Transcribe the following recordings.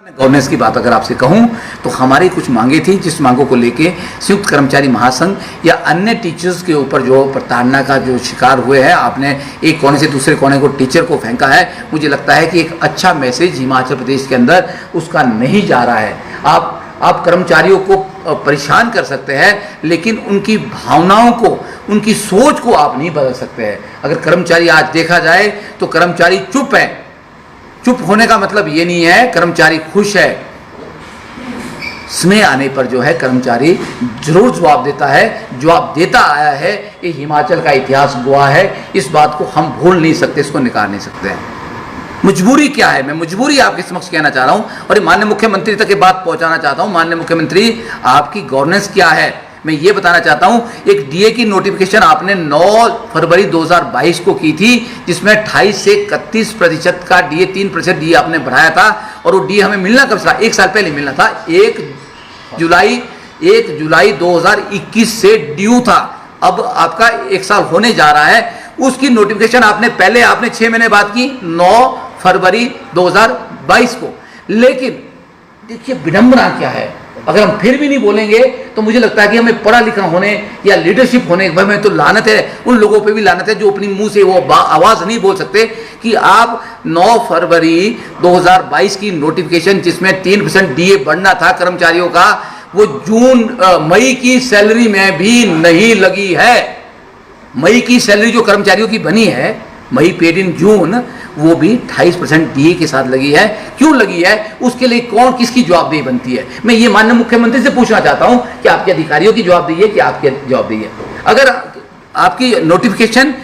Governance की बात अगर आपसे कहूं तो हमारी कुछ मांगे थी, जिस मांगों को लेके संयुक्त कर्मचारी महासंघ या अन्य टीचर्स के ऊपर जो प्रताड़ना का जो शिकार हुए हैं, आपने एक कोने से दूसरे कोने को टीचर को फेंका है। मुझे लगता है कि एक अच्छा मैसेज हिमाचल प्रदेश के अंदर उसका नहीं जा रहा है। आप कर्मचारियों को परेशान कर सकते हैं, लेकिन उनकी भावनाओं को, उनकी सोच को आप नहीं बदल सकते हैं। अगर कर्मचारी आज देखा जाए तो कर्मचारी चुप है। चुप होने का मतलब ये नहीं है कर्मचारी खुश है। समय आने पर जो है कर्मचारी जरूर जवाब देता है, जवाब देता आया है। ये हिमाचल का इतिहास गवाह है। इस बात को हम भूल नहीं सकते, इसको निकाल नहीं सकते हैं। मजबूरी क्या है, मैं मजबूरी आपके समक्ष कहना चाह रहा हूं और ये माननीय मुख्यमंत्री तक ये बात पहुंचाना चाहता हूं। माननीय मुख्यमंत्री, आपकी गवर्नेंस क्या है, मैं ये बताना चाहता हूं। एक डीए की नोटिफिकेशन आपने 9 फरवरी 2022 को की थी, जिसमें 28 से 31% का डीए, 3% डीए आपने बढ़ाया था। और वो डीए हमें मिलना कब था? 1 साल पहले मिलना था। 1 जुलाई 2021 से ड्यू था। अब आपका 1 साल होने जा रहा है। उसकी नोटिफिकेशन आपने 6 महीने बाद की, 9 फरवरी 2022 को। लेकिन देखिए विडंबना क्या है, अगर हम फिर भी नहीं बोलेंगे तो मुझे लगता है कि हमें पढ़ा लिखा होने या लीडरशिप होने भाई में तो लानत है। उन लोगों पे भी लानत है जो अपनी मुंह से वो आवाज नहीं बोल सकते कि आप 9 फरवरी 2022 की नोटिफिकेशन, जिसमें 3% डीए बढ़ना था कर्मचारियों का, वो मई की सैलरी में भी नहीं लगी है। मई की सैलरी जो कर्मचारियों की बनी है, मई पेड इन जून, वो भी 28% डीए के साथ लगी है। क्यों लगी है? उसके लिए कौन, किसकी जवाबदेही बनती है? मैं ये माननीय मुख्यमंत्री से पूछना चाहता हूं कि आपके अधिकारियों की जवाबदेही है कि आपकी जवाबदेही है? अगर आपकी नोटिफिकेशन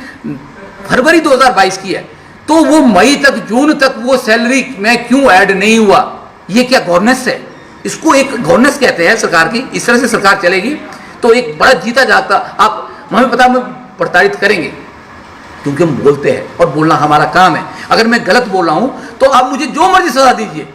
फरवरी 2022 की है तो वो मई तक, जून तक वो सैलरी में क्यों ऐड नहीं हुआ? ये क्या गवर्नेंस है? इसको एक गवर्नेंस कहते हैं सरकार की। इस तरह से सरकार चलेगी तो एक बड़ा जीता जागता, आप हमें पता, हमें प्रताड़ित करेंगे क्योंकि हम बोलते हैं और बोलना हमारा काम है। अगर मैं गलत बोल रहा हूं तो आप मुझे जो मर्जी सजा दीजिए।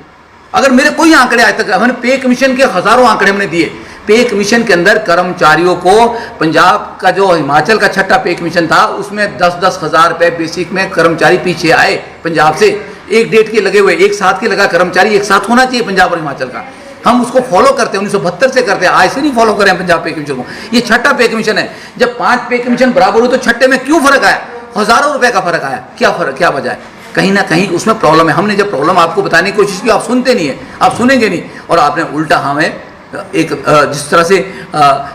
अगर मेरे कोई आंकड़े आज तक, हमने पे कमीशन के हजारों आंकड़े हमने दिए। पे कमीशन के अंदर कर्मचारियों को, पंजाब का जो हिमाचल का 6ठा पे कमीशन था, उसमें 10-10 हज़ार रुपए बेसिक में कर्मचारी पीछे आए पंजाब से। एक डेट के लगे हुए, एक साथ के लगा कर्मचारी एक साथ होना चाहिए पंजाब और हिमाचल का। हम उसको फॉलो करते हैं, 1972 से करते हैं, आज से नहीं फॉलो करें पंजाब पे कमीशन को। ये 6ठा पे कमीशन है। जब 5 पे कमीशन बराबर हो तो 6ठे में क्यों फर्क आया? हजारों रुपए का फर्क आया। क्या फर्क, क्या वजह है? कहीं ना कहीं उसमें प्रॉब्लम है। हमने जब प्रॉब्लम आपको बताने की कोशिश की, आप सुनते नहीं है, आप सुनेंगे नहीं, और आपने उल्टा हमें एक जिस तरह से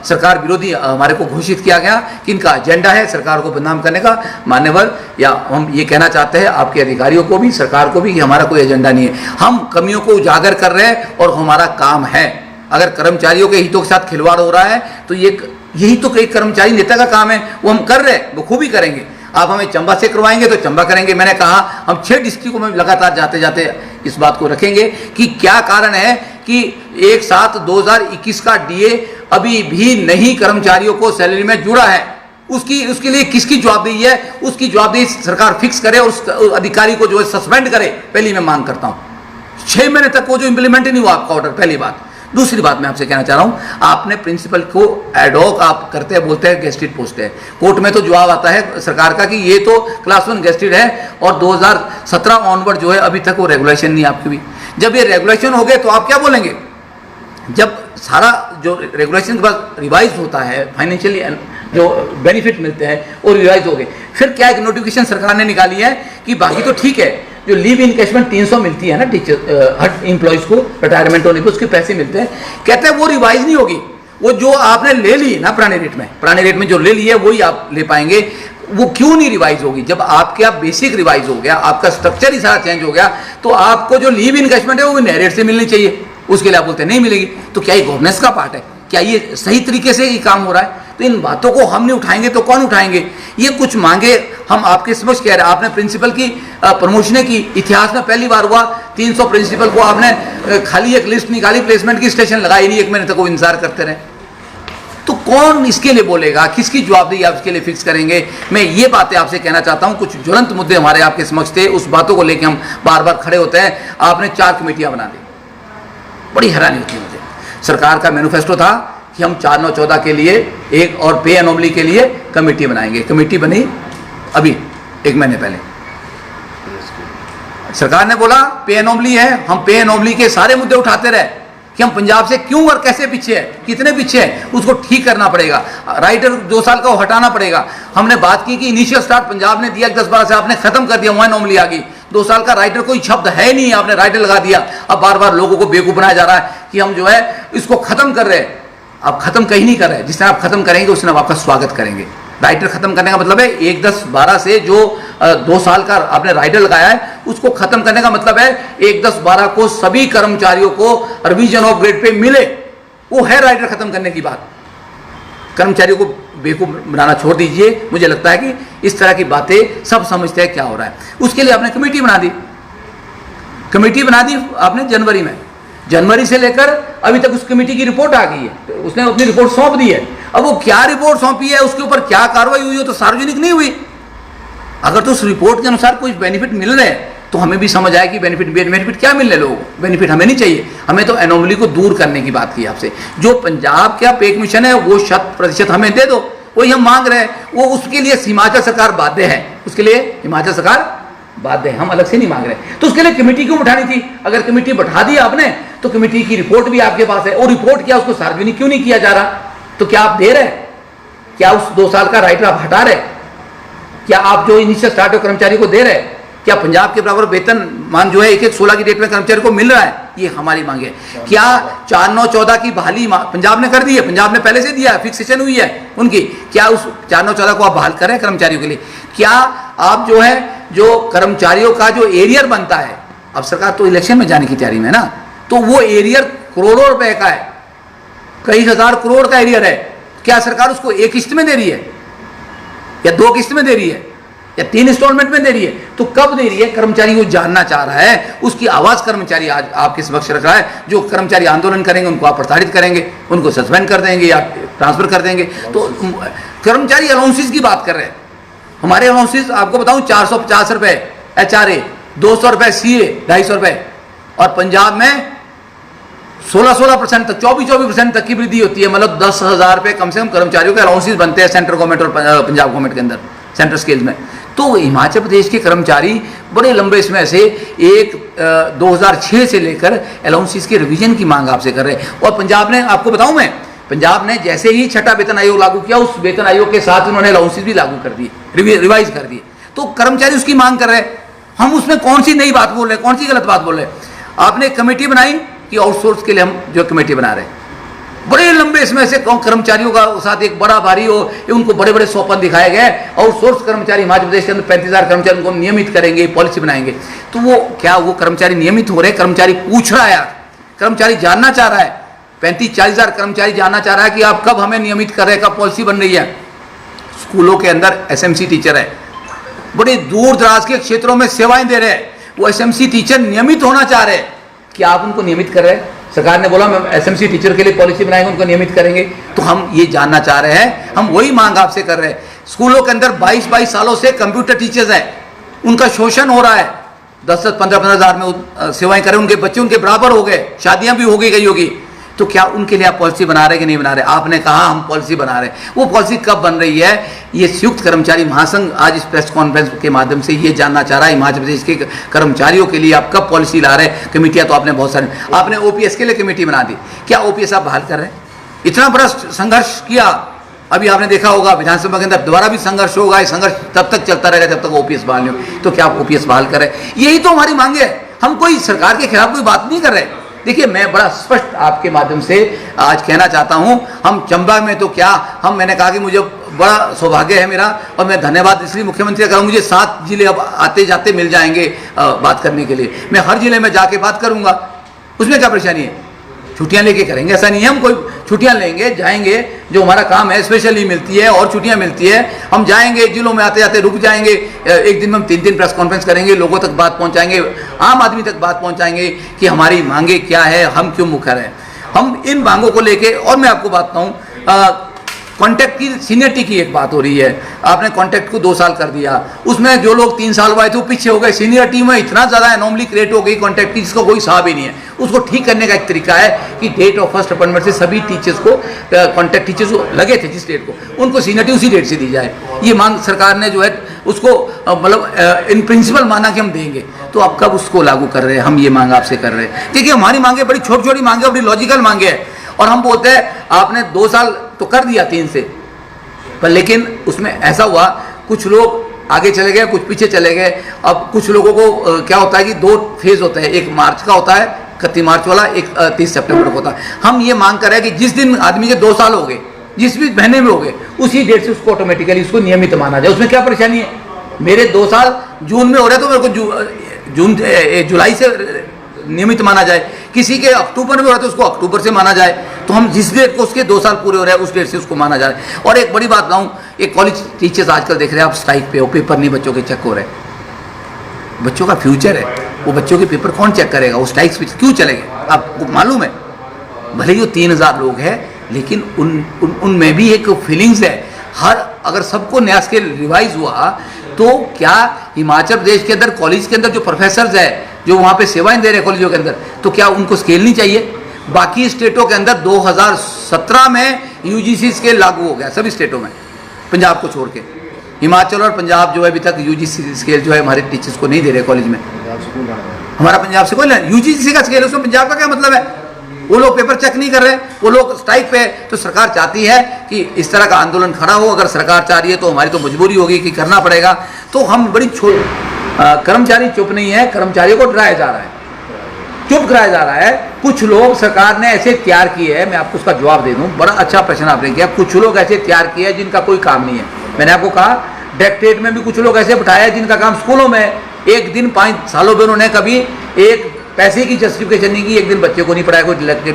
सरकार विरोधी हमारे को घोषित किया गया कि इनका एजेंडा है सरकार को बदनाम करने का। मान्यवर, या हम ये कहना चाहते हैं आपके अधिकारियों को भी, सरकार को भी, कि हमारा कोई एजेंडा नहीं है। हम कमियों को उजागर कर रहे हैं और हमारा काम है। अगर कर्मचारियों के हितों के साथ खिलवाड़ हो रहा है तो यही तो एक कर्मचारी नेता का काम है, वो हम कर रहे हैं, वो खूब ही करेंगे। आप हमें चंबा से करवाएंगे तो चंबा करेंगे। मैंने कहा हम 6 डिस्ट्रिक्टों में लगातार जाते जाते इस बात को रखेंगे कि क्या कारण है कि 1/7/2021 का डीए अभी भी नहीं कर्मचारियों को सैलरी में जुड़ा है। उसके लिए किसकी जवाबदेही है? उसकी जवाबदेही सरकार फिक्स करे और उस अधिकारी को जो है सस्पेंड करे। पहली मैं मांग करता हूं। 6 महीने तक वो जो इंप्लीमेंट ही नहीं हुआ आपका ऑर्डर, पहली बात। दूसरी बात मैं आपसे कहना चाह रहा हूं, आपने प्रिंसिपल को एडहॉक आप करते हैं, बोलते हैं गेस्टेड पोस्ट है। कोर्ट में तो जवाब आता है सरकार का कि ये तो क्लास 1 गेस्टेड है और 2017 ऑनवर्ड जो है अभी तक वो रेगुलेशन नहीं आपकी भी। जब ये रेगुलेशन हो गए तो आप क्या बोलेंगे? जब सारा जो रेगुलेशन के बाद रिवाइज होता है, फाइनेंशियली जो बेनिफिट मिलते हैं वो रिवाइज हो गए, फिर क्या एक नोटिफिकेशन सरकार ने निकाली है कि बाकी तो ठीक है, जो लीव इनकैशमेंट 300 मिलती है ना टीचर हर एम्प्लॉइज को, रिटायरमेंट होने पर उसके पैसे मिलते हैं, कहते हैं वो रिवाइज नहीं होगी। वो जो आपने ले ली ना पुराने रेट में जो ले ली है वही आप ले पाएंगे। वो क्यों नहीं रिवाइज होगी? जब आपका बेसिक रिवाइज हो गया, आपका स्ट्रक्चर ही सारा चेंज हो गया, तो आपको जो लीव इनकैशमेंट है वो नए रेट से मिलनी चाहिए। उसके लिए आप बोलते नहीं मिलेगी। तो क्या ये गवर्नेंस का पार्ट है? क्या ये सही तरीके से ये काम हो रहा है? तो इन बातों को हम नहीं उठाएंगे तो कौन उठाएंगे? ये कुछ मांगे हम आपके समक्ष कह रहे हैं। आपने प्रिंसिपल की प्रमोशन की, इतिहास में पहली बार हुआ 300 प्रिंसिपल को आपने खाली एक लिस्ट निकाली, प्लेसमेंट की स्टेशन लगाई नहीं, 1 महीने तक वो इंतजार करते रहे। तो कौन इसके लिए बोलेगा? किसकी जवाबदेही आप इसके लिए फिक्स करेंगे? मैं ये बातें आपसे कहना चाहता हूं। कुछ ज्वलंत मुद्दे हमारे आपके समक्ष थे, उस बातों को लेकर हम बार बार खड़े होते हैं। आपने 4 कमेटियां बना दी, बड़ी हैरानी होती है मुझे। सरकार का मैनिफेस्टो था कि हम 4/9/14 के लिए एक और पे एनोमली के लिए कमेटी बनाएंगे। कमेटी बनी अभी 1 महीने पहले, सरकार ने बोला पे एनोमली है, हम पे एनोमली के सारे मुद्दे उठाते रहे कि हम पंजाब से क्यों और कैसे पीछे है, कितने पीछे है, उसको ठीक करना पड़ेगा। राइटर 2 साल का वो हटाना पड़ेगा। हमने बात की कि इनिशियल स्टार्ट पंजाब ने दिया 10-12 से, आपने खत्म कर दिया, वहां एनोमली आ गई। 2 साल का राइटर कोई शब्द है नहीं, आपने राइटर लगा दिया। अब बार बार लोगों को बेवकूफ बनाया जा रहा है कि हम जो है इसको खत्म कर रहे हैं। आप खत्म कहीं नहीं कर रहे, जिसने आप खत्म करेंगे उसने आपका स्वागत करेंगे। राइटर खत्म करने का मतलब है 1, 10, 12 से जो 2 साल का आपने राइटर लगाया है उसको खत्म करने का मतलब है 1, 10, 12 को सभी कर्मचारियों को रिवीजन ऑफ ग्रेड पे मिले। वो है राइटर खत्म करने की बात। कर्मचारियों को बेवकूफ बनाना छोड़ दीजिए। मुझे लगता है कि इस तरह की बातें सब समझते हैं क्या हो रहा है। उसके लिए आपने कमेटी बना दी, कमेटी बना दी आपने जनवरी में। जनवरी से लेकर अभी तक उस कमेटी की रिपोर्ट आ गई है, उसने अपनी रिपोर्ट सौंप दी है। अब वो क्या रिपोर्ट सौंपी है, उसके ऊपर क्या कार्रवाई हुई हो तो सार्वजनिक नहीं हुई। अगर तो उस रिपोर्ट के अनुसार कोई बेनिफिट मिल रहे हैं तो हमें भी समझ आए कि बेनिफिट क्या मिल रहे लोगों को। बेनिफिट हमें नहीं चाहिए, हमें तो एनोमली को दूर करने की बात की आपसे। जो पंजाब का पे कमीशन है वो 100% हमें दे दो, वही हम मांग रहे हैं। वो उसके लिए हिमाचल सरकार बाध्य है, उसके लिए हिमाचल सरकार बाध्य है, हम अलग से नहीं मांग रहे। तो उसके लिए कमेटी क्यों बैठानी थी? अगर कमेटी बैठा दी आपने तो कमेटी की रिपोर्ट भी आपके पास है, और रिपोर्ट क्या उसको सार्वजनिक क्यों नहीं किया जा रहा? तो क्या आप दे रहे? क्या उस 2 साल का राइटर आप हटा रहे? क्या आप जो इनिशियल स्टार्ट कर्मचारी को दे रहे? क्या पंजाब के बराबर वेतन मान जो है 1/16 की डेट में कर्मचारी को मिल रहा है? ये हमारी मांग है। क्या 4/9/14 की बहाली पंजाब ने कर दी है? पंजाब ने पहले से दिया है, फिक्सेशन हुई है उनकी। क्या उस 4/9/14 को आप बहाल करें कर्मचारियों के लिए? क्या आप जो है जो कर्मचारियों का जो एरियर बनता है, अब सरकार तो इलेक्शन में जाने की तैयारी में है ना, तो वो एरियर करोड़ों रुपए का है, कई हजार करोड़ का एरियर है। क्या सरकार उसको एक किस्त में दे रही है या 2 किस्त में दे रही है या 3 इंस्टॉलमेंट में दे रही है? तो कब दे रही है? कर्मचारी को जानना चाह रहा है, उसकी आवाज कर्मचारी आज आपके समक्ष रख रहा है। जो कर्मचारी आंदोलन करेंगे उनको आप प्रताड़ित करेंगे, उनको सस्पेंड कर देंगे या ट्रांसफर कर देंगे। तो कर्मचारी अलाउंसेस की बात कर रहे हैं। हमारे अलाउंसेस आपको बताऊं 450 रुपए HRA, 200 रुपए CA, 250 रुपए, और पंजाब में 16% तक 24% तक की वृद्धि होती है। मतलब 10,000 रुपए कम से कम कर्मचारियों के अलाउंसेस बनते हैं सेंट्रल गवर्नमेंट और पंजाब गवर्नमेंट के अंदर, सेंट्रल स्केल में। तो हिमाचल प्रदेश के कर्मचारी बड़े लंबे समय से 2006 से लेकर अलाउंसेस के रिवीजन की मांग आपसे कर रहे हैं। और पंजाब ने, आपको बताऊं मैं, पंजाब ने जैसे ही 6ठा वेतन आयोग लागू किया, उस वेतन आयोग के साथ उन्होंने अलाउंसेस भी लागू कर दिए, रिवाइज कर दिए। तो कर्मचारी उसकी मांग कर रहे हैं। हम उसमें कौन सी नई बात बोल रहे हैं, कौन सी गलत बात बोल रहे हैं? आपने कमेटी बनाई कि आउटसोर्स के लिए हम जो कमेटी बना रहे हैं, बड़े लंबे समय से कर्मचारियों का साथ एक बड़ा भारी हो, उनको बड़े बड़े सौंपन दिखाए गए। आउटसोर्स कर्मचारी हिमाचल प्रदेश के अंदर 35,000 कर्मचारी, उनको नियमित करेंगे, पॉलिसी बनाएंगे। तो वो क्या वो कर्मचारी नियमित हो रहे? कर्मचारी पूछ रहा है, कर्मचारी जानना चाह रहा है। 35-40 हजार कर्मचारी जानना चाह रहा है कि आप कब हमें नियमित कर रहे हैं, कब पॉलिसी बन रही है। स्कूलों के अंदर SMC टीचर है, बड़े दूर दराज के क्षेत्रों में सेवाएं दे रहे हैं, वो SMC टीचर नियमित होना चाह रहे हैं। क्या आप उनको नियमित कर रहे हैं? सरकार ने बोला हम SMC टीचर के लिए पॉलिसी बनाएंगे, उनको नियमित करेंगे। तो हम ये जानना चाह रहे हैं, हम वही मांग आपसे कर रहे हैं। स्कूलों के अंदर 22 सालों से कंप्यूटर टीचर्स हैं, उनका शोषण हो रहा है। 10-15 हजार में सेवाएं करें, उनके बच्चे उनके बराबर हो गए, शादियां भी हो गई होगी। तो क्या उनके लिए आप पॉलिसी बना रहे हैं कि नहीं बना रहे? आपने कहा हम पॉलिसी बना रहे हैं। वो पॉलिसी कब बन रही है? ये संयुक्त कर्मचारी महासंघ आज इस प्रेस कॉन्फ्रेंस के माध्यम से ये जानना चाह रहा है, हिमाचल प्रदेश के कर्मचारियों के लिए आप कब पॉलिसी ला रहे हैं? कमेटियां तो आपने बहुत सारी, आपने OPS के लिए कमेटी बना दी, क्या OPS आप बहाल कर रहे हैं? इतना बड़ा संघर्ष किया, अभी आपने देखा होगा विधानसभा के अंदर दोबारा भी संघर्ष होगा। संघर्ष तब तक चलता रहेगा जब तक OPS बहाल नहीं हो। तो क्या आप OPS बहाल कर रहे हैं? यही तो हमारी मांग है। हम कोई सरकार के खिलाफ कोई बात नहीं कर रहे। देखिए, मैं बड़ा स्पष्ट आपके माध्यम से आज कहना चाहता हूं, हम चंबा में तो क्या, मैंने कहा कि मुझे बड़ा सौभाग्य है मेरा, और मैं धन्यवाद इसलिए मुख्यमंत्री का करूँ, मुझे 7 जिले अब आते जाते मिल जाएंगे बात करने के लिए। मैं हर जिले में जाके बात करूंगा, उसमें क्या परेशानी है? छुट्टियां लेके करेंगे, ऐसा नहीं है हम कोई छुट्टियां लेंगे, जाएंगे, जो हमारा काम है स्पेशली मिलती है और छुट्टियां मिलती है, हम जाएंगे जिलों में, आते जाते रुक जाएंगे। एक दिन में हम 3 प्रेस कॉन्फ्रेंस करेंगे, लोगों तक बात पहुंचाएंगे, आम आदमी तक बात पहुंचाएंगे कि हमारी मांगे क्या है, हम क्यों मुखर हैं। हम इन मांगों को लेके, और मैं आपको बात बताऊं, कॉन्ट्रैक्ट की सीनियरिटी की एक बात हो रही है, आपने कॉन्ट्रैक्ट को 2 साल कर दिया, उसमें जो लोग 3 साल आए थे वो पीछे हो गए, सीनियरिटी में इतना ज़्यादा एनॉमली क्रिएट हो गई कॉन्ट्रैक्ट की जिसका कोई हिसाब ही नहीं है। उसको ठीक करने का एक तरीका है कि डेट ऑफ फर्स्ट अपॉइंटमेंट से सभी टीचर्स को, कॉन्ट्रैक्ट टीचर्स को लगे थे जिस डेट को, उनको सीनियरिटी उसी डेट से दी जाए। ये मांग सरकार ने जो है उसको मतलब इन प्रिंसिपल माना कि हम देंगे, तो आप कब उसको लागू कर रहे हैं? हम ये मांग आपसे कर रहे हैं। देखिए हमारी मांगे बड़ी छोटी छोटी मांगे, बड़ी लॉजिकल मांगे हैं, और हम बोलते हैं आपने 2 साल तो कर दिया 3 से, पर लेकिन उसमें ऐसा हुआ कुछ लोग आगे चले गए, कुछ पीछे चले गए। अब कुछ लोगों को क्या होता है कि 2 फेज होते हैं, एक मार्च का होता है 31 मार्च वाला, एक 30 सितंबर का होता है। हम ये मांग कर रहे हैं कि जिस दिन आदमी के 2 साल हो गए, जिस भी महीने में हो गए, उसी डेट से उसको ऑटोमेटिकली उसको नियमित माना जाए। उसमें क्या परेशानी है? मेरे 2 साल जून में हो रहे तो मेरे को जुलाई से नियमित माना जाए, किसी के अक्टूबर में हो रहा है तो उसको अक्टूबर से माना जाए। तो हम जिस डेट को उसके 2 साल पूरे हो रहे हैं उस डेट से उसको माना जाए। और एक बड़ी बात बताऊं, एक कॉलेज टीचर्स आजकल देख रहे हैं आप स्ट्राइक पे हो, पेपर नहीं बच्चों के चेक हो रहे, बच्चों का फ्यूचर है, वो बच्चों के पेपर कौन चेक करेगा? वो स्ट्राइक पे क्यों चलेंगे? आपको मालूम है, भले ही वो 3000 लोग हैं, लेकिन उनमें भी एक फीलिंग्स है। अगर सबको नया स्केल रिवाइज हुआ तो क्या हिमाचल प्रदेश के अंदर कॉलेज के अंदर जो प्रोफेसर्स है जो वहाँ पे सेवाएं दे रहे हैं कॉलेजों के अंदर, तो क्या उनको स्केल नहीं चाहिए? बाकी स्टेटों के अंदर 2017 में यूजीसी स्केल लागू हो गया सभी स्टेटों में, पंजाब को छोड़ के। हिमाचल और पंजाब जो है अभी तक यूजीसी स्केल जो है हमारे टीचर्स को नहीं दे रहे कॉलेज में। हमारा पंजाब से कोई यूजीसी का स्केल, उसमें पंजाब का क्या मतलब है? वो लोग पेपर चेक नहीं कर रहे, वो लोग स्ट्राइक पे। तो सरकार चाहती है कि इस तरह का आंदोलन खड़ा हो। अगर सरकार चाह रही है तो हमारी तो मजबूरी होगी कि करना पड़ेगा। तो हम बड़ी कर्मचारी चुप नहीं है, कर्मचारियों को डराया जा रहा है, चुप कराया जा रहा है। कुछ लोग सरकार ने ऐसे तैयार किए हैं, मैं आपको उसका जवाब दे दूं, बड़ा अच्छा प्रश्न आपने किया। कुछ लोग ऐसे तैयार किए हैं जिनका कोई काम नहीं है। मैंने आपको कहा डायरेक्टरेट में भी कुछ लोग ऐसे बिठाए हैं जिनका काम स्कूलों में, एक दिन 5 सालों में उन्होंने कभी एक पैसे की जस्टिफिकेशन नहीं की, एक दिन बच्चे को नहीं पढ़ाया, कोई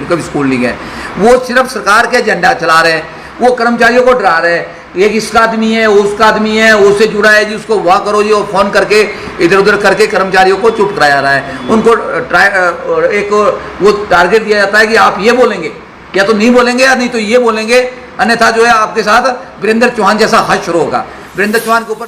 कभी स्कूल नहीं गए। वो सिर्फ सरकार के एजेंडा चला रहे हैं, वो कर्मचारियों को डरा रहे हैं। एक इसका आदमी है, वो उसका आदमी है, उससे जुड़ा है जी, उसको वाह करो जी, और फ़ोन करके इधर उधर करके कर्मचारियों को चुप कराया जा रहा है। उनको एक वो टारगेट दिया जाता है कि आप ये बोलेंगे, या तो नहीं बोलेंगे, या नहीं तो ये बोलेंगे, अन्यथा जो है आपके साथ वीरेंद्र चौहान जैसा हश्र होगा। वीरेंद्र चौहान के ऊपर